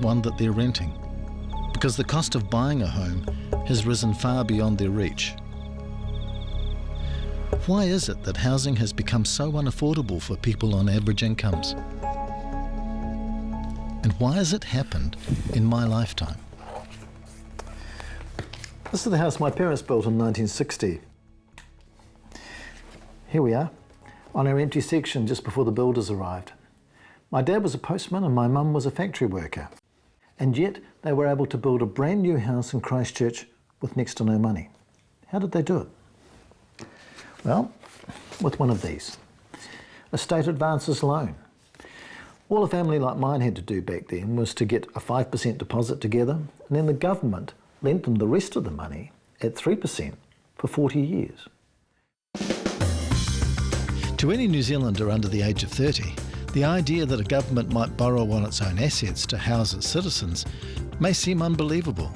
one that they're renting, because the cost of buying a home has risen far beyond their reach. Why is it that housing has become so unaffordable for people on average incomes? And why has it happened in my lifetime? This is the house my parents built in 1960. Here we are, on our empty section just before the builders arrived. My dad was a postman and my mum was a factory worker. And yet they were able to build a brand new house in Christchurch with next to no money. How did they do it? Well, with one of these, a state advances loan. All a family like mine had to do back then was to get a 5% deposit together, and then the government lent them the rest of the money at 3% for 40 years. To any New Zealander under the age of 30, the idea that a government might borrow on its own assets to house its citizens may seem unbelievable.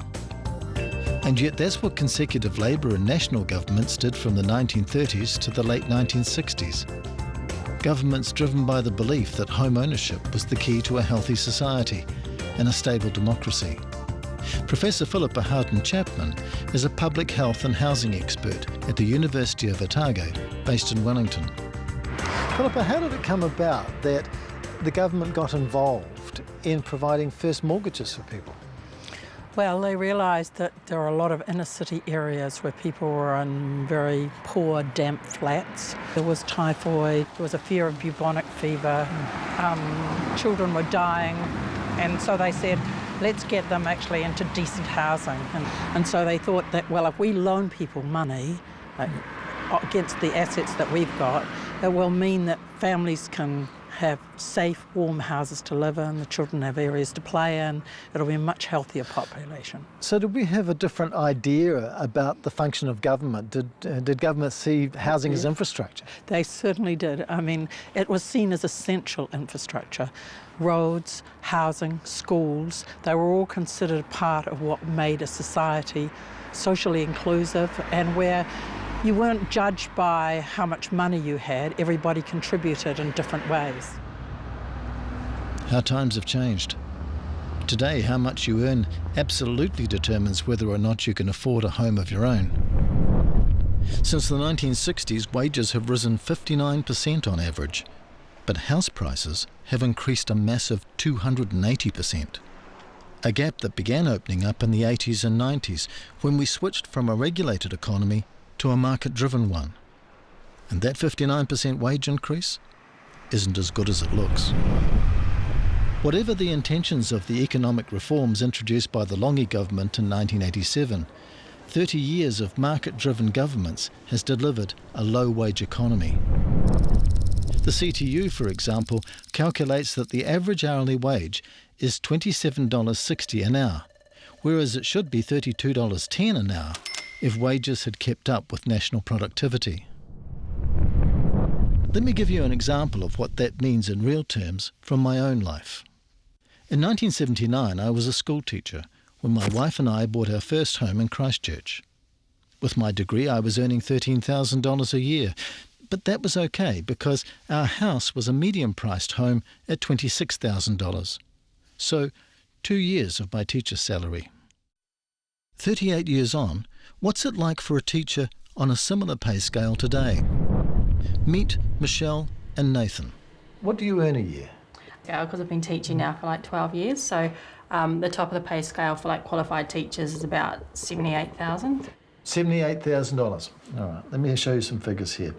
And yet that's what consecutive Labour and national governments did from the 1930s to the late 1960s. Governments driven by the belief that home ownership was the key to a healthy society and a stable democracy. Professor Philippa Houghton-Chapman is a public health and housing expert at the University of Otago, based in Wellington. Philippa, how did it come about that the government got involved in providing first mortgages for people? Well, they realised that there are a lot of inner city areas where people were in very poor, damp flats. There was typhoid, there was a fear of bubonic fever, children were dying, and so they said, let's get them actually into decent housing. And so they thought that, well, if we loan people money against the assets that we've got, it will mean that families can have safe, warm houses to live in, the children have areas to play in, it'll be a much healthier population. So did we have a different idea about the function of government? Did government see housing as infrastructure? They certainly did. I mean, it was seen as essential infrastructure. Roads, housing, schools, they were all considered part of what made a society socially inclusive and where you weren't judged by how much money you had, everybody contributed in different ways. How times have changed. Today, how much you earn absolutely determines whether or not you can afford a home of your own. Since the 1960s, wages have risen 59% on average, but house prices have increased a massive 280%. A gap that began opening up in the 80s and 90s when we switched from a regulated economy to a market-driven one. And that 59% wage increase isn't as good as it looks. Whatever the intentions of the economic reforms introduced by the Longi government in 1987, 30 years of market-driven governments has delivered a low-wage economy. The CTU, for example, calculates that the average hourly wage is $27.60 an hour, whereas it should be $32.10 an hour if wages had kept up with national productivity. Let me give you an example of what that means in real terms from my own life. In 1979, I was a school teacher when my wife and I bought our first home in Christchurch. With my degree, I was earning $13,000 a year, but that was okay because our house was a medium-priced home at $26,000. So, 2 years of my teacher's salary. 38 years on, what's it like for a teacher on a similar pay scale today? Meet Michelle and Nathan. What do you earn a year? Yeah, because I've been teaching now for like 12 years, so the top of the pay scale for like qualified teachers is about $78,000. $78,000. All right, let me show you some figures here.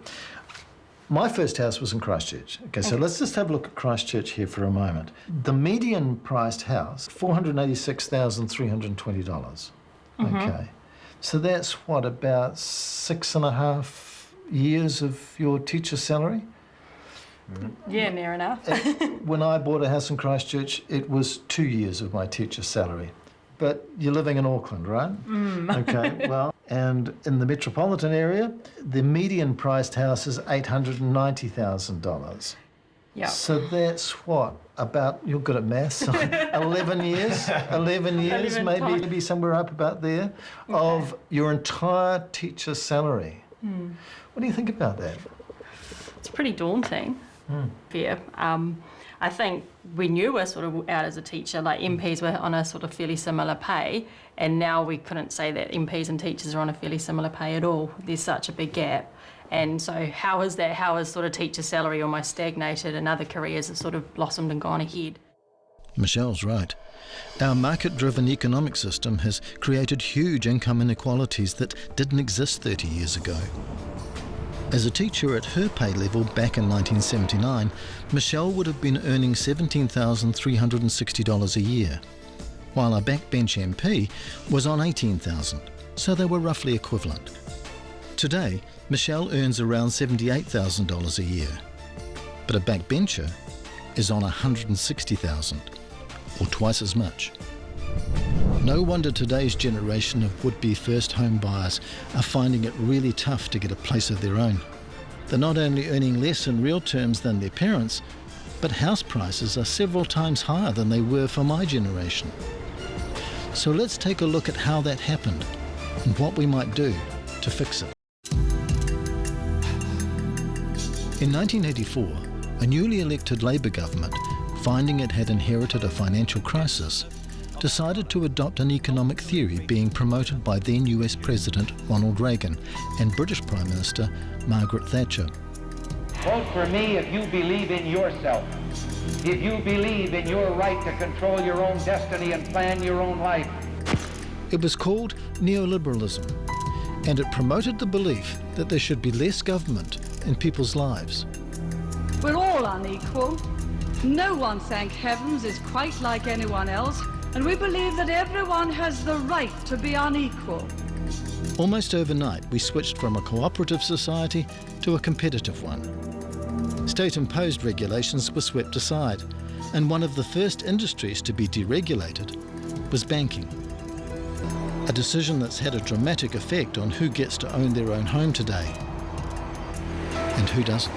My first house was in Christchurch. Okay, so let's just have a look at Christchurch here for a moment. The median priced house, $486,320. Okay, so that's what, about 6.5 years of your teacher's salary? Yeah, near enough. When I bought a house in Christchurch, it was 2 years of my teacher's salary. But you're living in Auckland, right? Okay, well, and in the metropolitan area, the median priced house is $890,000. Yeah. So that's what, about, you're good at maths, 11 years? 11 years, maybe somewhere up about there, of your entire teacher's salary. What do you think about that? It's pretty daunting. Yeah. I think we knew were sort of out as a teacher, like MPs were on a sort of fairly similar pay, and now we couldn't say that MPs and teachers are on a fairly similar pay at all. There's such a big gap. And so how is that? How has sort of teacher salary almost stagnated and other careers have sort of blossomed and gone ahead? Michelle's right. Our market-driven economic system has created huge income inequalities that didn't exist 30 years ago. As a teacher at her pay level back in 1979, Michelle would have been earning $17,360 a year, while a backbench MP was on $18,000, so they were roughly equivalent. Today, Michelle earns around $78,000 a year, but a backbencher is on $160,000, or twice as much. No wonder today's generation of would-be first home buyers are finding it really tough to get a place of their own. They're not only earning less in real terms than their parents, but house prices are several times higher than they were for my generation. So let's take a look at how that happened and what we might do to fix it. In 1984, a newly elected Labour government, finding it had inherited a financial crisis, decided to adopt an economic theory being promoted by then US President Ronald Reagan and British Prime Minister Margaret Thatcher. Vote for me if you believe in yourself, if you believe in your right to control your own destiny and plan your own life. It was called neoliberalism, and it promoted the belief that there should be less government in people's lives. We're all unequal. No one, thank heavens, is quite like anyone else. And we believe that everyone has the right to be unequal. Almost overnight, we switched from a cooperative society to a competitive one. State-imposed regulations were swept aside, and one of the first industries to be deregulated was banking. A decision that's had a dramatic effect on who gets to own their own home today and who doesn't.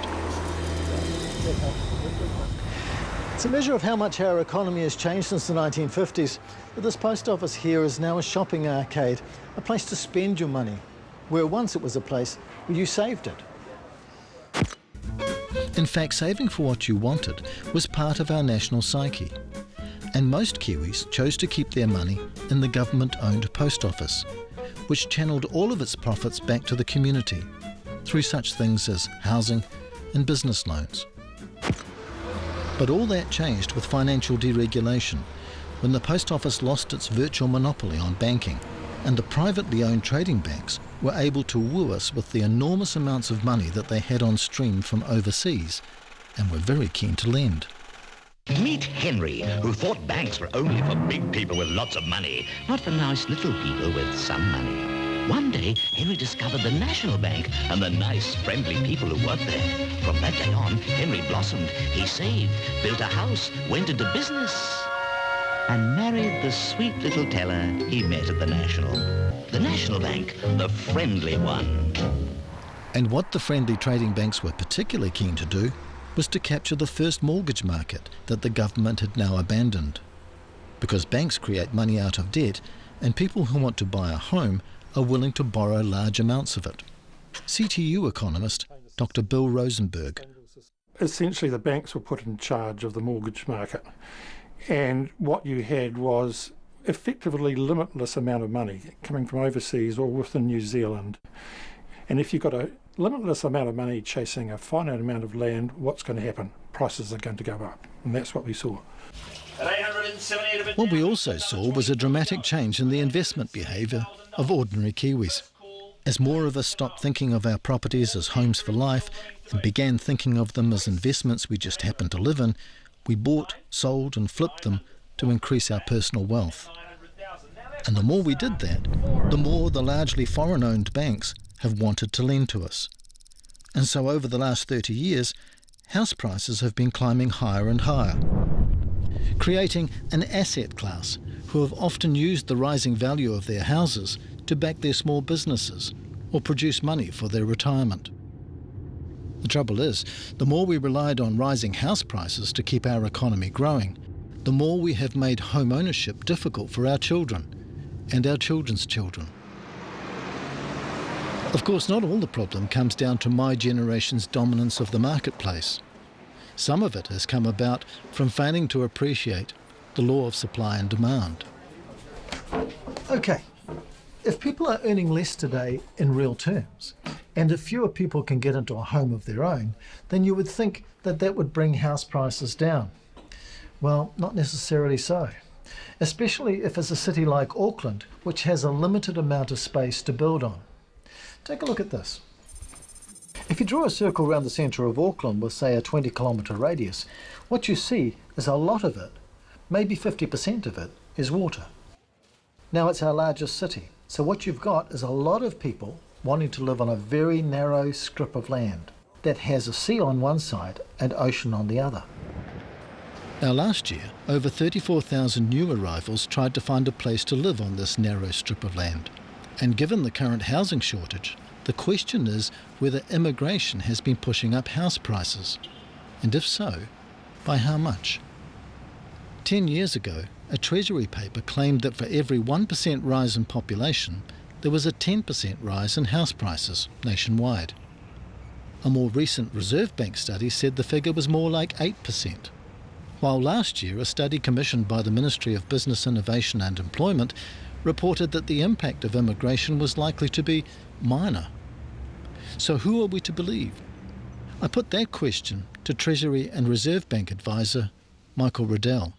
It's a measure of how much our economy has changed since the 1950s. But this post office here is now a shopping arcade, a place to spend your money, where once it was a place where you saved it. In fact, saving for what you wanted was part of our national psyche. And most Kiwis chose to keep their money in the government-owned post office, which channeled all of its profits back to the community through such things as housing and business loans. But all that changed with financial deregulation, when the post office lost its virtual monopoly on banking, and the privately owned trading banks were able to woo us with the enormous amounts of money that they had on stream from overseas, and were very keen to lend. Meet Henry, who thought banks were only for big people with lots of money, not for nice little people with some money. One day, Henry discovered the National Bank and the nice, friendly people who worked there. From that day on, Henry blossomed. He saved, built a house, went into business, and married the sweet little teller he met at the National. The National Bank, the friendly one. And what the friendly trading banks were particularly keen to do was to capture the first mortgage market that the government had now abandoned. Because banks create money out of debt, and people who want to buy a home are willing to borrow large amounts of it. CTU economist Dr. Bill Rosenberg. Essentially, the banks were put in charge of the mortgage market, and what you had was effectively limitless amount of money coming from overseas or within New Zealand. And if you've got a limitless amount of money chasing a finite amount of land, what's going to happen? Prices are going to go up, and that's what we saw. What we also saw was a dramatic change in the investment behaviour of ordinary Kiwis. As more of us stopped thinking of our properties as homes for life and began thinking of them as investments we just happened to live in, we bought, sold and flipped them to increase our personal wealth. And the more we did that, the more the largely foreign-owned banks have wanted to lend to us. And so over the last 30 years, house prices have been climbing higher and higher, creating an asset class who have often used the rising value of their houses to back their small businesses or produce money for their retirement. The trouble is, the more we relied on rising house prices to keep our economy growing, the more we have made home ownership difficult for our children and our children's children. Of course, not all the problem comes down to my generation's dominance of the marketplace. Some of it has come about from failing to appreciate the law of supply and demand. Okay, if people are earning less today in real terms, and if fewer people can get into a home of their own, then you would think that that would bring house prices down. Well, not necessarily so, especially if it's a city like Auckland, which has a limited amount of space to build on. Take a look at this. If you draw a circle around the centre of Auckland with, say, a 20-kilometre radius, what you see is a lot of it, maybe 50% of it, is water. Now, it's our largest city, so what you've got is a lot of people wanting to live on a very narrow strip of land that has a sea on one side and ocean on the other. Now, last year, over 34,000 new arrivals tried to find a place to live on this narrow strip of land. And given the current housing shortage, the question is whether immigration has been pushing up house prices. And if so, by how much? 10 years ago, a Treasury paper claimed that for every 1% rise in population, there was a 10% rise in house prices nationwide. A more recent Reserve Bank study said the figure was more like 8%. While last year a study commissioned by the Ministry of Business, Innovation and Employment reported that the impact of immigration was likely to be minor. So who are we to believe? I put that question to Treasury and Reserve Bank advisor Michael Riddell.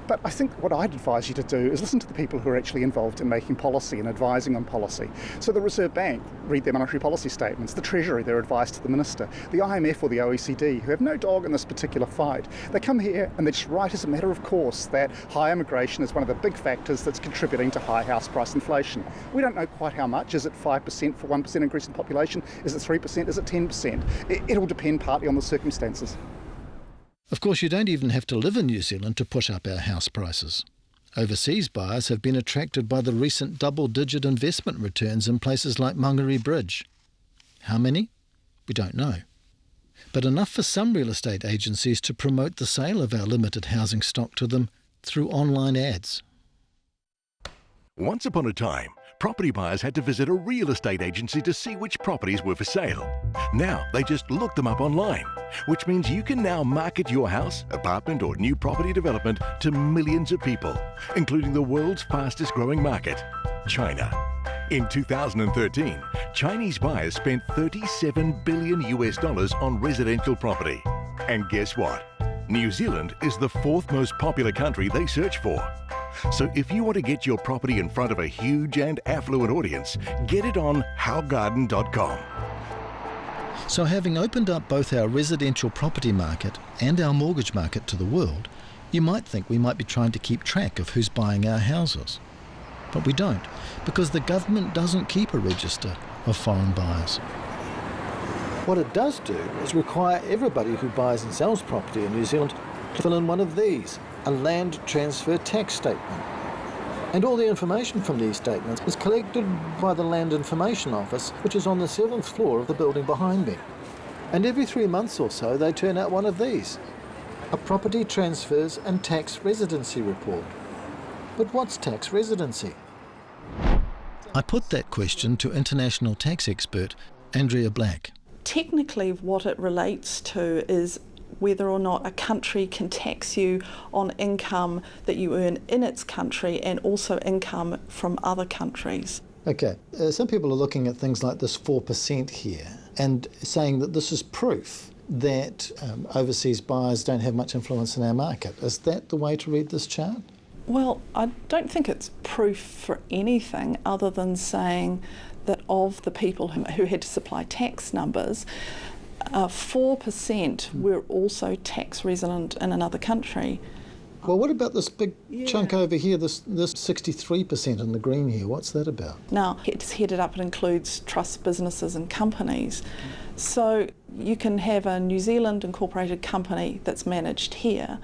But I think what I'd advise you to do is listen to the people who are actually involved in making policy and advising on policy. So the Reserve Bank, read their monetary policy statements, the Treasury, their advice to the Minister, the IMF or the OECD, who have no dog in this particular fight. They come here and they just write as a matter of course that high immigration is one of the big factors that's contributing to high house price inflation. We don't know quite how much. Is it 5% for 1% increase in population? Is it 3%? Is it 10%? It'll depend partly on the circumstances. Of course, you don't even have to live in New Zealand to push up our house prices. Overseas buyers have been attracted by the recent double-digit investment returns in places like Mangere Bridge. How many? We don't know. But enough for some real estate agencies to promote the sale of our limited housing stock to them through online ads. Once upon a time, property buyers had to visit a real estate agency to see which properties were for sale. Now they just look them up online, which means you can now market your house, apartment or new property development to millions of people, including the world's fastest growing market, China. In 2013, Chinese buyers spent $37 billion on residential property. And guess what? New Zealand is the fourth most popular country they search for. So if you want to get your property in front of a huge and affluent audience, get it on howgarden.com. So having opened up both our residential property market and our mortgage market to the world, you might think we might be trying to keep track of who's buying our houses. But we don't, because the government doesn't keep a register of foreign buyers. What it does do is require everybody who buys and sells property in New Zealand to fill in one of these, a land transfer tax statement. And all the information from these statements is collected by the Land Information Office, which is on the 7th floor of the building behind me. And every 3 months or so, they turn out one of these, a Property Transfers and Tax Residency Report. But what's tax residency? I put that question to international tax expert Andrea Black. Technically, what it relates to is whether or not a country can tax you on income that you earn in its country and also income from other countries. Okay, some people are looking at things like this 4% here and saying that this is proof that overseas buyers don't have much influence in our market. Is that the way to read this chart? Well, I don't think it's proof for anything other than saying that of the people who had to supply tax numbers, 4% were also tax resident in another country. Well, what about this big chunk over here, this 63% in the green here? What's that about? Now, it's headed up, it includes trust businesses and companies. So you can have a New Zealand incorporated company that's managed here.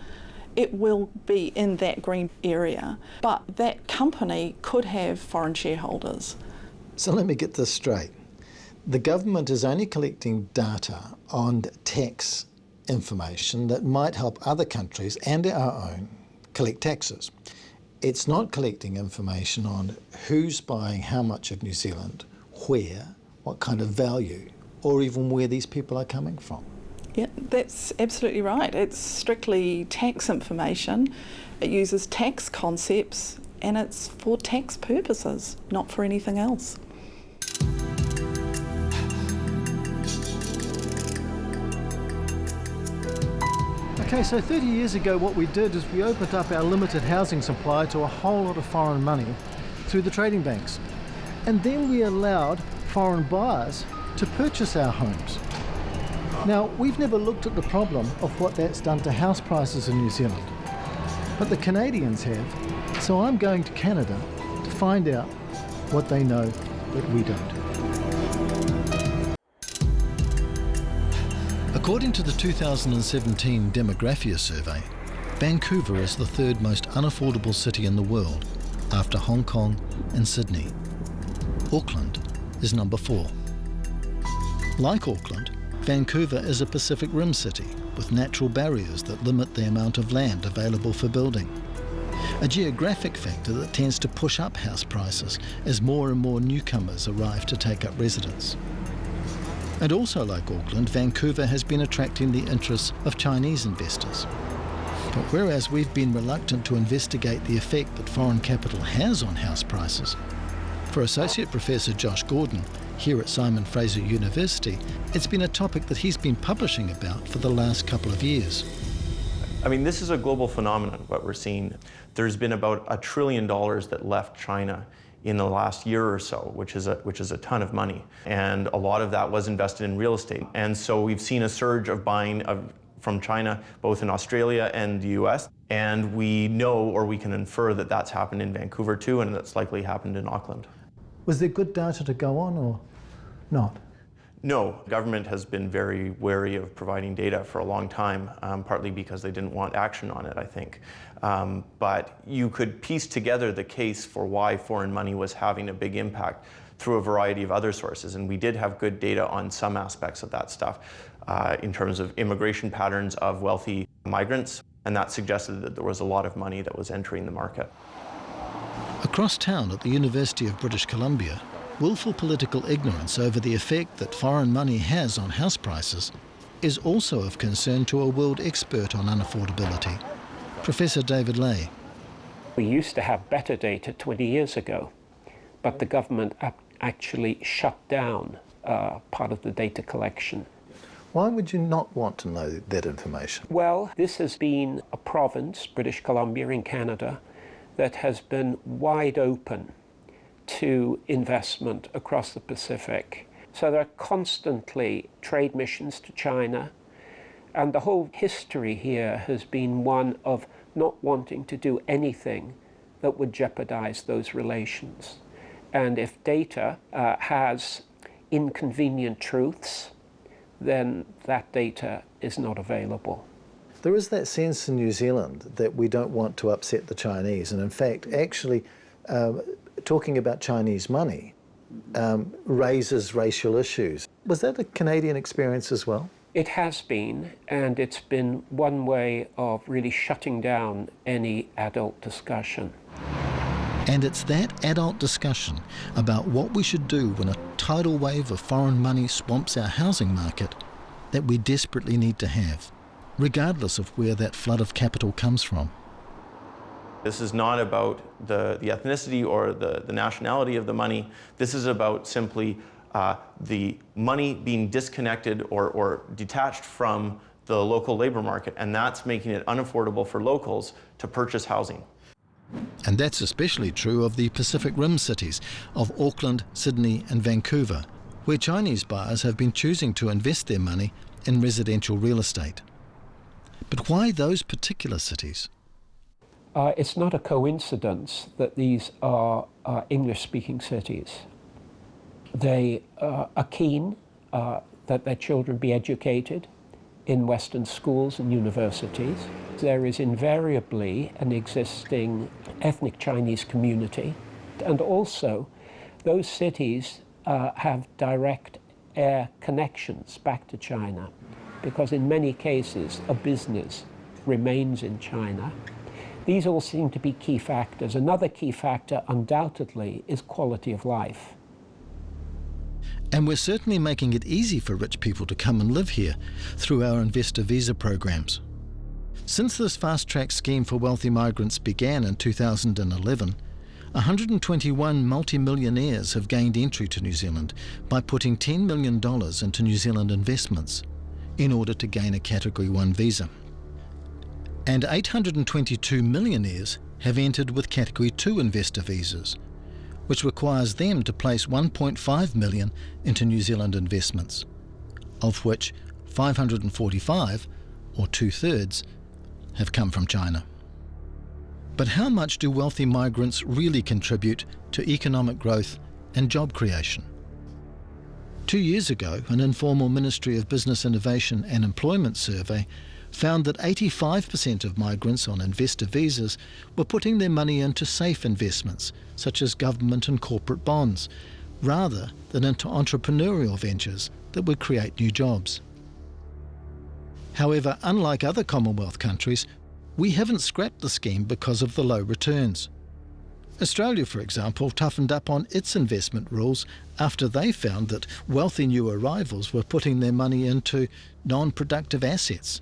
It will be in that green area, but that company could have foreign shareholders. So let me get this straight. The government is only collecting data on tax information that might help other countries and our own collect taxes. It's not collecting information on who's buying how much of New Zealand, where, what kind of value, or even where these people are coming from. Yeah, That's absolutely right. It's strictly tax information. It uses tax concepts and it's for tax purposes, not for anything else. Okay, so 30 years ago what we did is we opened up our limited housing supply to a whole lot of foreign money through the trading banks. And then we allowed foreign buyers to purchase our homes. Now, we've never looked at the problem of what that's done to house prices in New Zealand, but the Canadians have, so I'm going to Canada to find out what they know that we don't. According to the 2017 Demographia Survey, Vancouver is the third most unaffordable city in the world, after Hong Kong and Sydney. Auckland is number 4. Like Auckland, Vancouver is a Pacific Rim city with natural barriers that limit the amount of land available for building. A geographic factor that tends to push up house prices as more and more newcomers arrive to take up residence. And also like Auckland, Vancouver has been attracting the interests of Chinese investors. But whereas we've been reluctant to investigate the effect that foreign capital has on house prices, for Associate Professor Josh Gordon here at Simon Fraser University, it's been a topic that he's been publishing about for the last couple of years. I mean, this is a global phenomenon, what we're seeing. There's been about $1 trillion that left China in the last year or so, which is a ton of money. And a lot of that was invested in real estate. And so we've seen a surge of buying from China, both in Australia and the US. And we know, or we can infer, that that's happened in Vancouver too, and that's likely happened in Auckland. Was there good data to go on or not? No, government has been very wary of providing data for a long time, partly because they didn't want action on it, I think. But you could piece together the case for why foreign money was having a big impact through a variety of other sources. And we did have good data on some aspects of that stuff in terms of immigration patterns of wealthy migrants. And that suggested that there was a lot of money that was entering the market. Across town at the University of British Columbia, willful political ignorance over the effect that foreign money has on house prices is also of concern to a world expert on unaffordability, Professor David Lay. We used to have better data 20 years ago, but the government actually shut down part of the data collection. Why would you not want to know that information? Well, this has been a province, British Columbia in Canada, that has been wide open to investment across the Pacific. So there are constantly trade missions to China, and the whole history here has been one of not wanting to do anything that would jeopardize those relations. And if data has inconvenient truths, then that data is not available. There is that sense in New Zealand that we don't want to upset the Chinese, and in fact, actually, talking about Chinese money raises racial issues. Was that a Canadian experience as well? It has been, and it's been one way of really shutting down any adult discussion. And it's that adult discussion about what we should do when a tidal wave of foreign money swamps our housing market that we desperately need to have, regardless of where that flood of capital comes from. This is not about the ethnicity or the nationality of the money. This is about simply the money being disconnected or detached from the local labor market, and that's making it unaffordable for locals to purchase housing. And that's especially true of the Pacific Rim cities of Auckland, Sydney and Vancouver, where Chinese buyers have been choosing to invest their money in residential real estate. But why those particular cities? It's not a coincidence that these are English-speaking cities. They are keen that their children be educated in Western schools and universities. There is invariably an existing ethnic Chinese community, and also those cities have direct air connections back to China, because in many cases a business remains in China. These all seem to be key factors. Another key factor, undoubtedly, is quality of life. And we're certainly making it easy for rich people to come and live here through our investor visa programs. Since this fast-track scheme for wealthy migrants began in 2011, 121 multimillionaires have gained entry to New Zealand by putting $10 million into New Zealand investments in order to gain a Category 1 visa. And 822 millionaires have entered with Category 2 investor visas, which requires them to place 1.5 million into New Zealand investments, of which 545, or 2/3, have come from China. But how much do wealthy migrants really contribute to economic growth and job creation? 2 years ago, an informal Ministry of Business Innovation and Employment survey found that 85% of migrants on investor visas were putting their money into safe investments, such as government and corporate bonds, rather than into entrepreneurial ventures that would create new jobs. However, unlike other Commonwealth countries, we haven't scrapped the scheme because of the low returns. Australia, for example, toughened up on its investment rules after they found that wealthy new arrivals were putting their money into non-productive assets.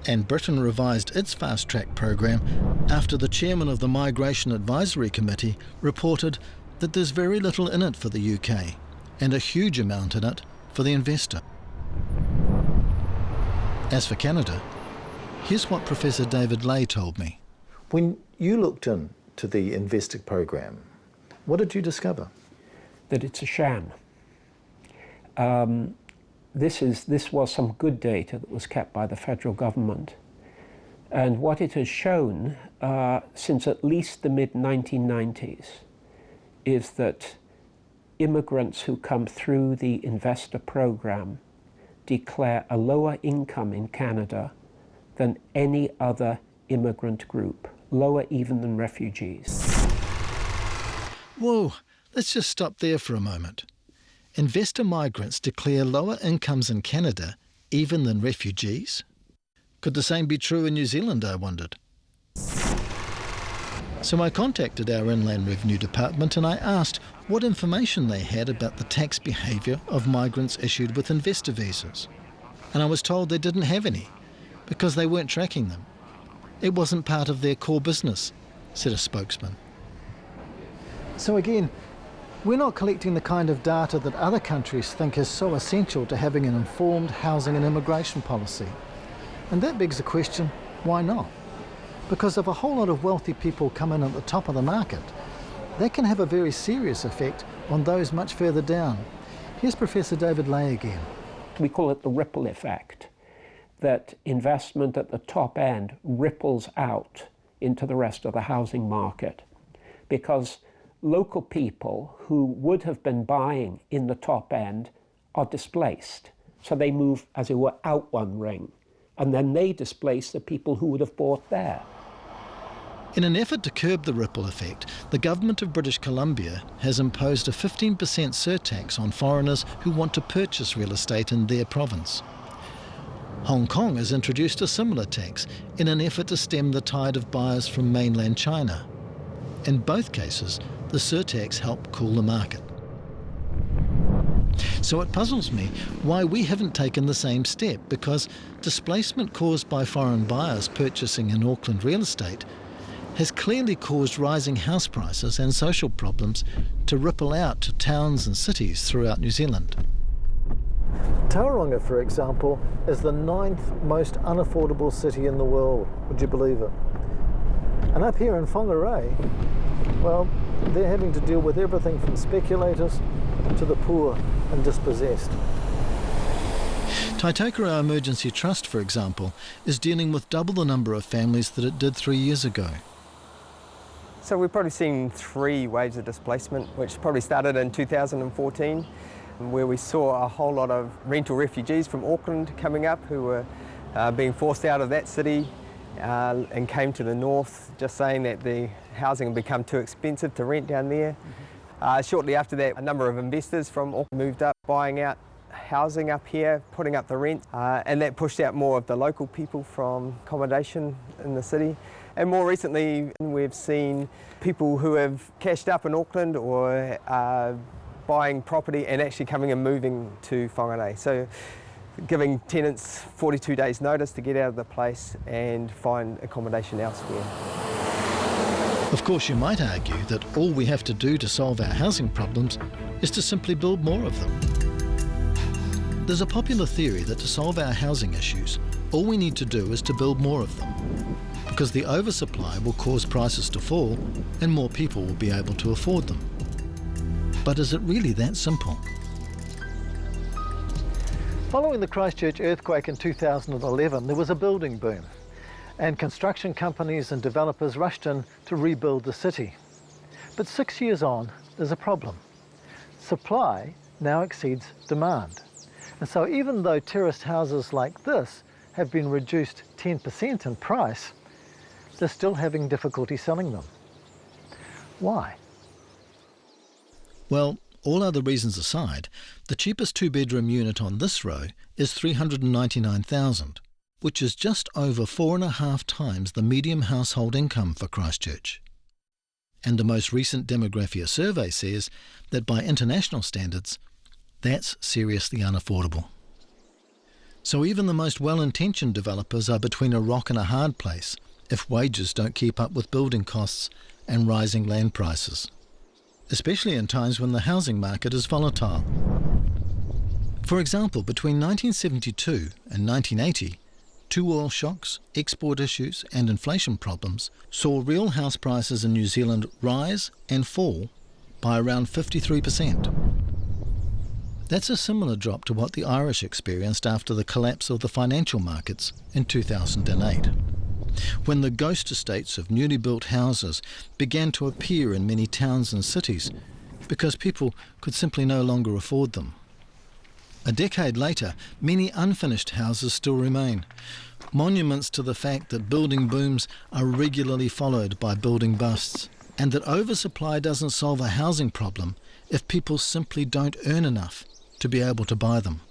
And Britain revised its fast-track program after the chairman of the Migration Advisory Committee reported that there's very little in it for the UK and a huge amount in it for the investor. As for Canada, here's what Professor David Lay told me. When you looked into the investor program, what did you discover? That it's a sham. This was some good data that was kept by the federal government. And what it has shown since at least the mid-1990s is that immigrants who come through the investor program declare a lower income in Canada than any other immigrant group, lower even than refugees. Whoa, let's just stop there for a moment. Investor migrants declare lower incomes in Canada even than refugees? Could the same be true in New Zealand, I wondered? So I contacted our Inland Revenue Department and I asked what information they had about the tax behaviour of migrants issued with investor visas. And I was told they didn't have any because they weren't tracking them. It wasn't part of their core business, said a spokesman. So again, we're not collecting the kind of data that other countries think is so essential to having an informed housing and immigration policy. And that begs the question, why not? Because if a whole lot of wealthy people come in at the top of the market, that can have a very serious effect on those much further down. Here's Professor David Lay again. We call it the ripple effect, that investment at the top end ripples out into the rest of the housing market, because local people who would have been buying in the top end are displaced. So they move, as it were, out one ring, and then they displace the people who would have bought there. In an effort to curb the ripple effect, the government of British Columbia has imposed a 15% surtax on foreigners who want to purchase real estate in their province. Hong Kong has introduced a similar tax in an effort to stem the tide of buyers from mainland China. In both cases, the surtax helped cool the market. So it puzzles me why we haven't taken the same step, because displacement caused by foreign buyers purchasing in Auckland real estate has clearly caused rising house prices and social problems to ripple out to towns and cities throughout New Zealand. Tauranga, for example, is the 9th most unaffordable city in the world. Would you believe it? And up here in Whangarei, well, they're having to deal with everything from speculators to the poor and dispossessed. Taitokoro Emergency Trust, for example, is dealing with double the number of families that it did 3 years ago. So we've probably seen 3 waves of displacement, which probably started in 2014, where we saw a whole lot of rental refugees from Auckland coming up who were being forced out of that city and came to the north, just saying that the housing had become too expensive to rent down there. Shortly after that, a number of investors from Auckland moved up, buying out housing up here, putting up the rent, and that pushed out more of the local people from accommodation in the city. And more recently, we've seen people who have cashed up in Auckland or buying property and actually coming and moving to Whangarei. So giving tenants 42 days notice to get out of the place and find accommodation elsewhere. Of course, you might argue that all we have to do to solve our housing problems is to simply build more of them. There's a popular theory that to solve our housing issues, all we need to do is to build more of them, because the oversupply will cause prices to fall and more people will be able to afford them. But is it really that simple? Following the Christchurch earthquake in 2011, there was a building boom, and construction companies and developers rushed in to rebuild the city. But 6 years on, there's a problem. Supply now exceeds demand. And so even though terraced houses like this have been reduced 10% in price, they're still having difficulty selling them. Why? Well, all other reasons aside, the cheapest two-bedroom unit on this row is $399,000, which is just over 4.5 times the median household income for Christchurch. And the most recent Demographia survey says that by international standards, that's seriously unaffordable. So even the most well-intentioned developers are between a rock and a hard place if wages don't keep up with building costs and rising land prices, especially in times when the housing market is volatile. For example, between 1972 and 1980, two oil shocks, export issues and inflation problems saw real house prices in New Zealand rise and fall by around 53%. That's a similar drop to what the Irish experienced after the collapse of the financial markets in 2008, when the ghost estates of newly built houses began to appear in many towns and cities because people could simply no longer afford them. A decade later, many unfinished houses still remain, monuments to the fact that building booms are regularly followed by building busts, and that oversupply doesn't solve a housing problem if people simply don't earn enough to be able to buy them.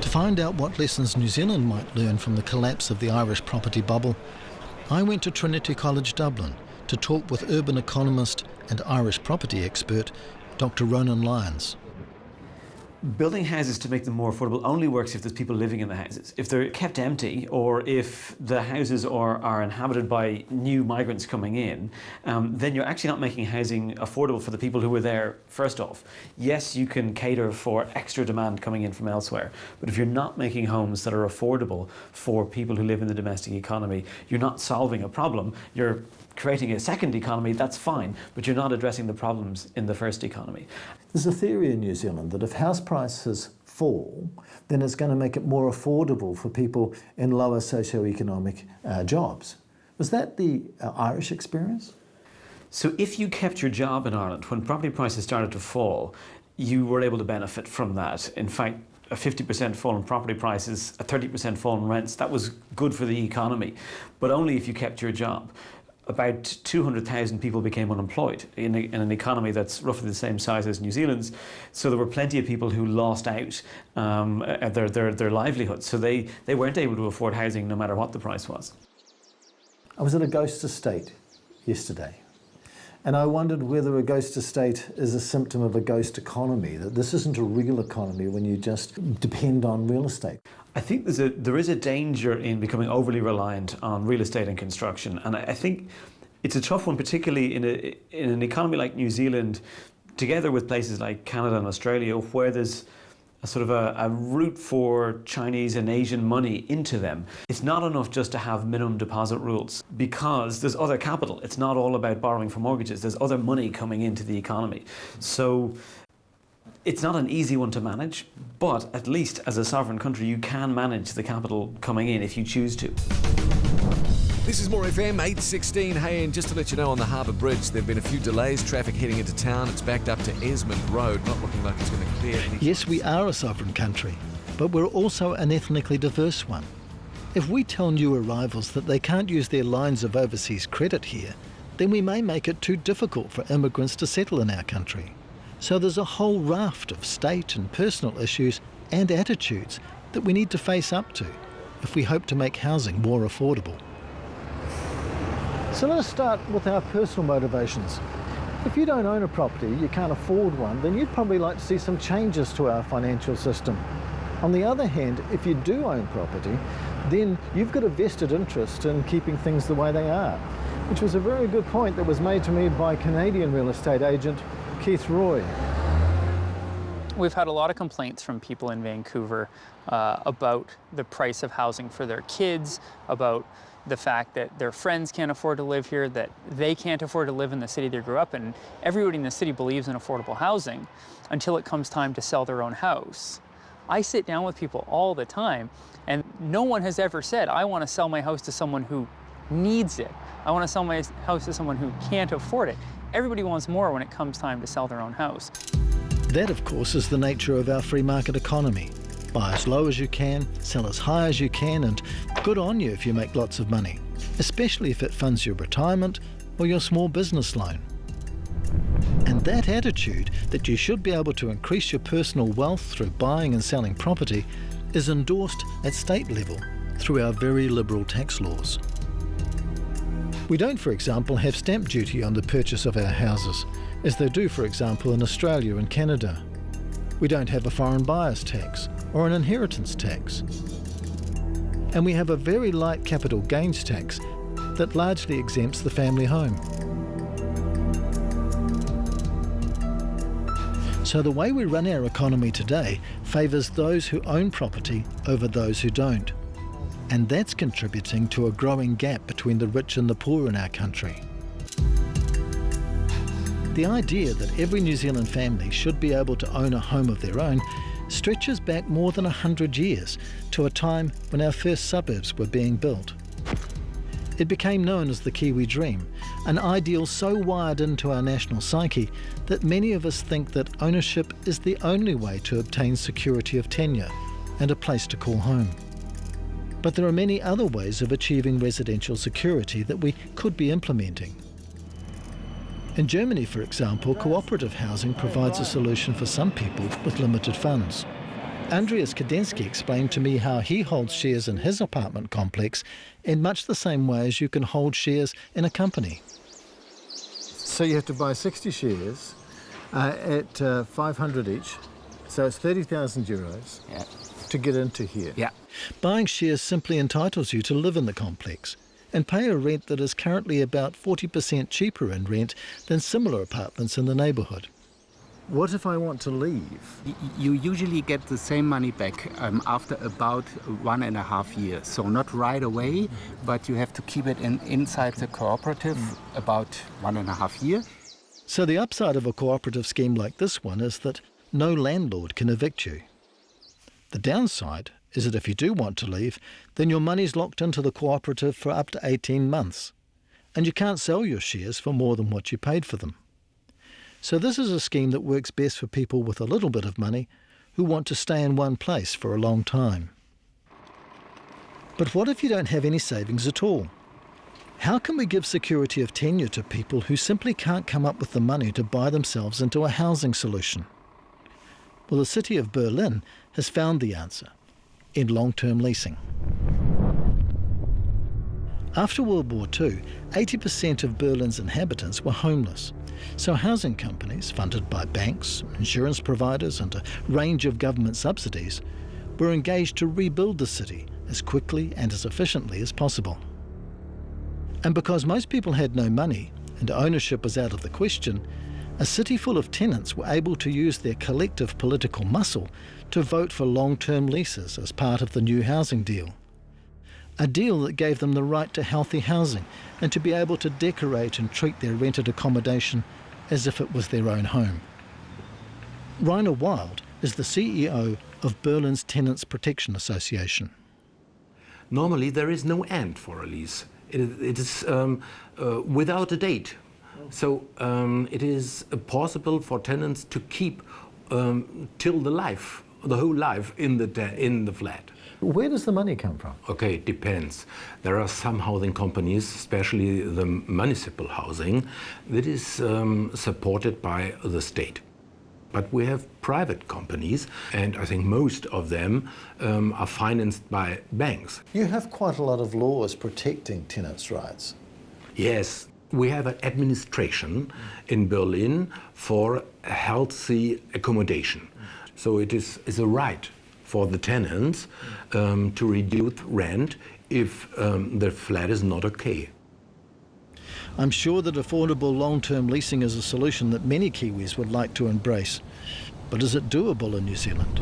To find out what lessons New Zealand might learn from the collapse of the Irish property bubble, I went to Trinity College Dublin to talk with urban economist and Irish property expert Dr. Ronan Lyons. Building houses to make them more affordable only works if there's people living in the houses. If they're kept empty or if the houses are inhabited by new migrants coming in, then you're actually not making housing affordable for the people who were there first off. Yes, you can cater for extra demand coming in from elsewhere, but if you're not making homes that are affordable for people who live in the domestic economy, you're not solving a problem. You're creating a second economy, that's fine, but you're not addressing the problems in the first economy. There's a theory in New Zealand that if house prices fall, then it's going to make it more affordable for people in lower socioeconomic jobs. Was that the Irish experience? So if you kept your job in Ireland, when property prices started to fall, you were able to benefit from that. In fact, a 50% fall in property prices, a 30% fall in rents, that was good for the economy, but only if you kept your job. About 200,000 people became unemployed in an economy that's roughly the same size as New Zealand's. So there were plenty of people who lost out their livelihoods. So they weren't able to afford housing no matter what the price was. I was at a ghost estate yesterday, and I wondered whether a ghost estate is a symptom of a ghost economy, that this isn't a real economy when you just depend on real estate. I think there is a danger in becoming overly reliant on real estate and construction, and I think it's a tough one, particularly in an economy like New Zealand, together with places like Canada and Australia, where there's a sort of a route for Chinese and Asian money into them. It's not enough just to have minimum deposit rules, because there's other capital. It's not all about borrowing for mortgages. There's other money coming into the economy. So it's not an easy one to manage, but at least as a sovereign country, you can manage the capital coming in if you choose to. This is More FM 816. Hey, and just to let you know, on the Harbour Bridge, there have been a few delays. Traffic heading into town. It's backed up to Esmond Road. Not looking like it's going to clear. Yes, we are a sovereign country, but we're also an ethnically diverse one. If we tell new arrivals that they can't use their lines of overseas credit here, then we may make it too difficult for immigrants to settle in our country. So there's a whole raft of state and personal issues and attitudes that we need to face up to if we hope to make housing more affordable. So let us start with our personal motivations. If you don't own a property, you can't afford one, then you'd probably like to see some changes to our financial system. On the other hand, if you do own property, then you've got a vested interest in keeping things the way they are, which was a very good point that was made to me by Canadian real estate agent Keith Roy. We've had a lot of complaints from people in Vancouver about the price of housing for their kids, about the fact that their friends can't afford to live here, that they can't afford to live in the city they grew up in. Everybody in the city believes in affordable housing until it comes time to sell their own house. I sit down with people all the time, and no one has ever said, I want to sell my house to someone who needs it. I want to sell my house to someone who can't afford it. Everybody wants more when it comes time to sell their own house. That, of course, is the nature of our free market economy. Buy as low as you can, sell as high as you can, and good on you if you make lots of money, especially if it funds your retirement or your small business loan. And that attitude that you should be able to increase your personal wealth through buying and selling property is endorsed at state level through our very liberal tax laws. We don't, for example, have stamp duty on the purchase of our houses, as they do, for example, in Australia and Canada. We don't have a foreign buyers tax or an inheritance tax. And we have a very light capital gains tax that largely exempts the family home. So the way we run our economy today favours those who own property over those who don't. And that's contributing to a growing gap between the rich and the poor in our country. The idea that every New Zealand family should be able to own a home of their own stretches back more than 100 years to a time when our first suburbs were being built. It became known as the Kiwi Dream, an ideal so wired into our national psyche that many of us think that ownership is the only way to obtain security of tenure and a place to call home. But there are many other ways of achieving residential security that we could be implementing. In Germany, for example, cooperative housing provides a solution for some people with limited funds. Andreas Kadensky explained to me how he holds shares in his apartment complex in much the same way as you can hold shares in a company. So you have to buy 60 shares at 500 each, so it's 30,000 euros to get into here. Yeah. Buying shares simply entitles you to live in the complex and pay a rent that is currently about 40% cheaper in rent than similar apartments in the neighbourhood. What if I want to leave? You usually get the same money back after about 1.5 years. So not right away, but you have to keep it inside the cooperative about 1.5 years. So the upside of a cooperative scheme like this one is that no landlord can evict you. The downside is that if you do want to leave, then your money's locked into the cooperative for up to 18 months, and you can't sell your shares for more than what you paid for them. So this is a scheme that works best for people with a little bit of money who want to stay in one place for a long time. But what if you don't have any savings at all? How can we give security of tenure to people who simply can't come up with the money to buy themselves into a housing solution? Well, the city of Berlin has found the answer in long-term leasing. After World War II, 80% of Berlin's inhabitants were homeless. So housing companies, funded by banks, insurance providers and a range of government subsidies, were engaged to rebuild the city as quickly and as efficiently as possible. And because most people had no money and ownership was out of the question, a city full of tenants were able to use their collective political muscle to vote for long-term leases as part of the new housing deal. A deal that gave them the right to healthy housing and to be able to decorate and treat their rented accommodation as if it was their own home. Rainer Wild is the CEO of Berlin's Tenants Protection Association. Normally there is no end for a lease. It is without a date. So it is possible for tenants to keep till the whole life in the flat. Where does the money come from? Okay, it depends. There are some housing companies, especially the municipal housing, that is supported by the state. But we have private companies, and I think most of them are financed by banks. You have quite a lot of laws protecting tenants' rights. Yes, We have an administration in Berlin for healthy accommodation. So it is a right for the tenants to reduce rent if the flat is not okay. I'm sure that affordable long-term leasing is a solution that many Kiwis would like to embrace. But is it doable in New Zealand?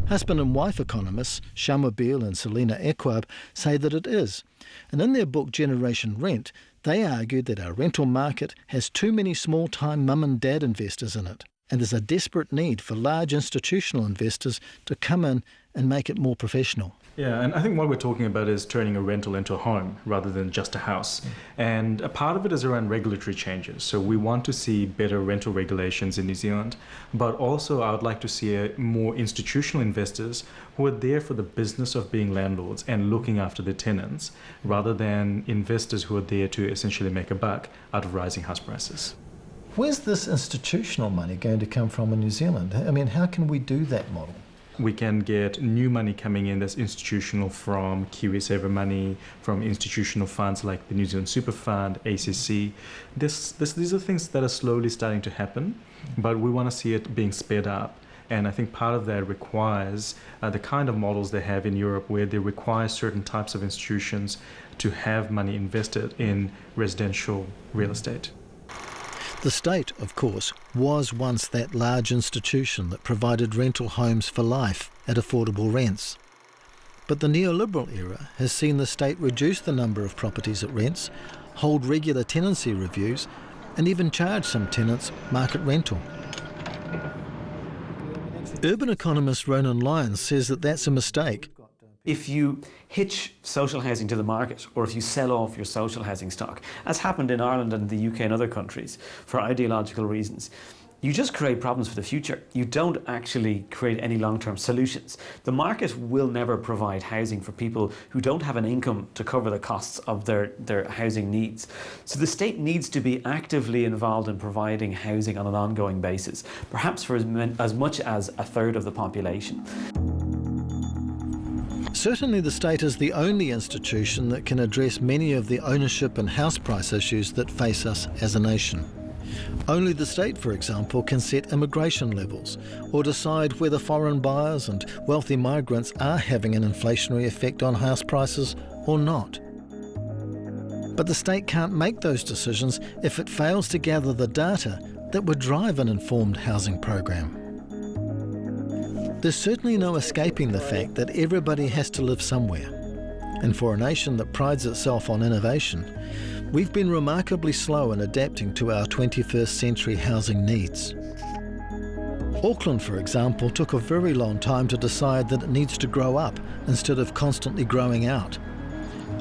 Husband and wife economists Shama Beale and Selina Ekwab say that it is. And in their book Generation Rent, they argued that our rental market has too many small-time mum and dad investors in it, and there's a desperate need for large institutional investors to come in and make it more professional. Yeah, and I think what we're talking about is turning a rental into a home rather than just a house. And a part of it is around regulatory changes. So we want to see better rental regulations in New Zealand, but also I would like to see more institutional investors who are there for the business of being landlords and looking after their tenants, rather than investors who are there to essentially make a buck out of rising house prices. Where's this institutional money going to come from in New Zealand? I mean, how can we do that model? We can get new money coming in that's institutional from KiwiSaver money, from institutional funds like the New Zealand Super Fund, ACC. These are things that are slowly starting to happen, but we want to see it being sped up. And I think part of that requires the kind of models they have in Europe, where they require certain types of institutions to have money invested in residential real estate. The state, of course, was once that large institution that provided rental homes for life at affordable rents. But the neoliberal era has seen the state reduce the number of properties it rents, hold regular tenancy reviews, and even charge some tenants market rental. Urban economist Ronan Lyons says that that's a mistake. If you hitch social housing to the market, or if you sell off your social housing stock, as happened in Ireland and the UK and other countries for ideological reasons, you just create problems for the future. You don't actually create any long-term solutions. The market will never provide housing for people who don't have an income to cover the costs of their housing needs. So the state needs to be actively involved in providing housing on an ongoing basis, perhaps for as much as a third of the population. Certainly the state is the only institution that can address many of the ownership and house price issues that face us as a nation. Only the state, for example, can set immigration levels or decide whether foreign buyers and wealthy migrants are having an inflationary effect on house prices or not. But the state can't make those decisions if it fails to gather the data that would drive an informed housing program. There's certainly no escaping the fact that everybody has to live somewhere. And for a nation that prides itself on innovation, we've been remarkably slow in adapting to our 21st century housing needs. Auckland, for example, took a very long time to decide that it needs to grow up instead of constantly growing out.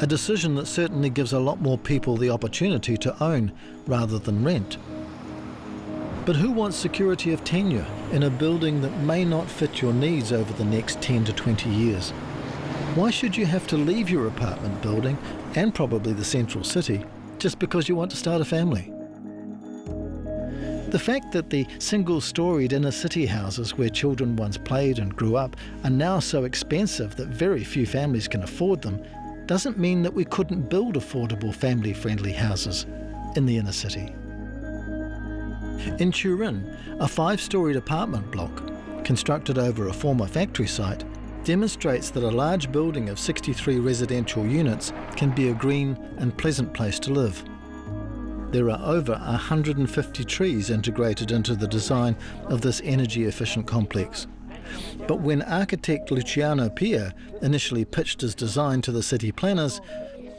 A decision that certainly gives a lot more people the opportunity to own rather than rent. But who wants security of tenure in a building that may not fit your needs over the next 10 to 20 years? Why should you have to leave your apartment building, and probably the central city, just because you want to start a family? The fact that the single-storied inner-city houses where children once played and grew up are now so expensive that very few families can afford them doesn't mean that we couldn't build affordable family-friendly houses in the inner city. In Turin, a 5-storied apartment block, constructed over a former factory site, demonstrates that a large building of 63 residential units can be a green and pleasant place to live. There are over 150 trees integrated into the design of this energy-efficient complex. But when architect Luciano Pia initially pitched his design to the city planners,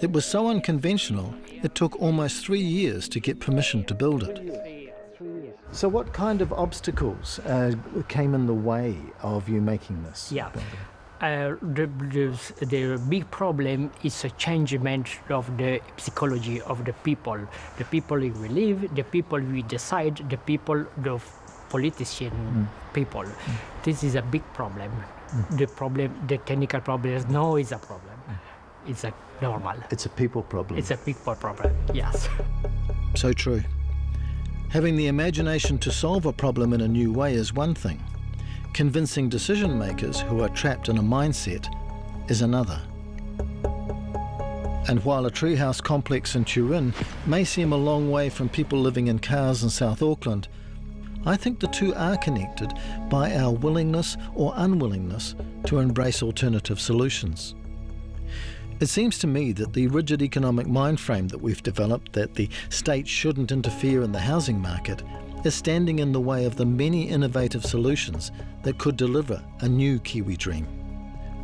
it was so unconventional it took almost 3 years to get permission to build it. So what kind of obstacles came in the way of you making this? Yeah, the big problem is a changement of the psychology of the people we live, the people we decide, the people, the politician people. This is a big problem. The technical problem is no is a problem. It's a normal. It's a people problem. It's a people problem, yes. So true. Having the imagination to solve a problem in a new way is one thing. Convincing decision makers who are trapped in a mindset is another. And while a treehouse complex in Turin may seem a long way from people living in cars in South Auckland, I think the two are connected by our willingness or unwillingness to embrace alternative solutions. It seems to me that the rigid economic mind frame that we've developed, that the state shouldn't interfere in the housing market, is standing in the way of the many innovative solutions that could deliver a new Kiwi dream.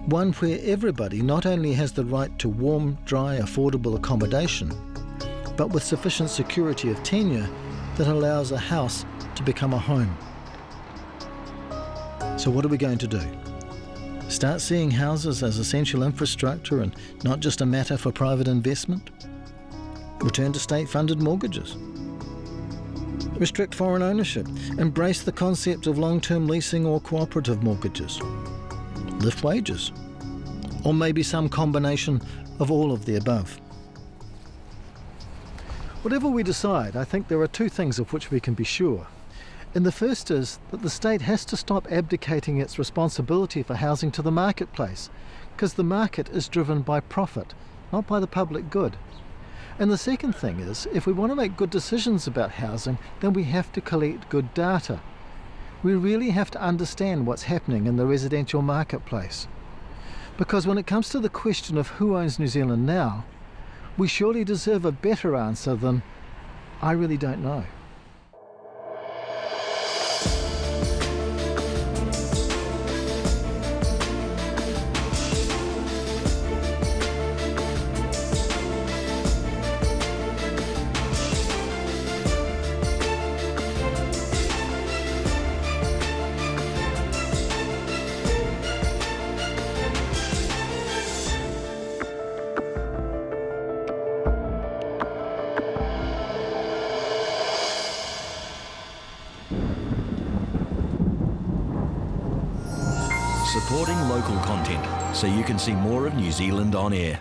One where everybody not only has the right to warm, dry, affordable accommodation, but with sufficient security of tenure that allows a house to become a home. So what are we going to do? Start seeing houses as essential infrastructure and not just a matter for private investment? Return to state-funded mortgages? Restrict foreign ownership? Embrace the concept of long-term leasing or cooperative mortgages? Lift wages? Or maybe some combination of all of the above? Whatever we decide, I think there are two things of which we can be sure. And the first is that the state has to stop abdicating its responsibility for housing to the marketplace, because the market is driven by profit, not by the public good. And the second thing is, if we want to make good decisions about housing, then we have to collect good data. We really have to understand what's happening in the residential marketplace. Because when it comes to the question of who owns New Zealand now, we surely deserve a better answer than, I really don't know. Supporting local content so you can see more of New Zealand on air.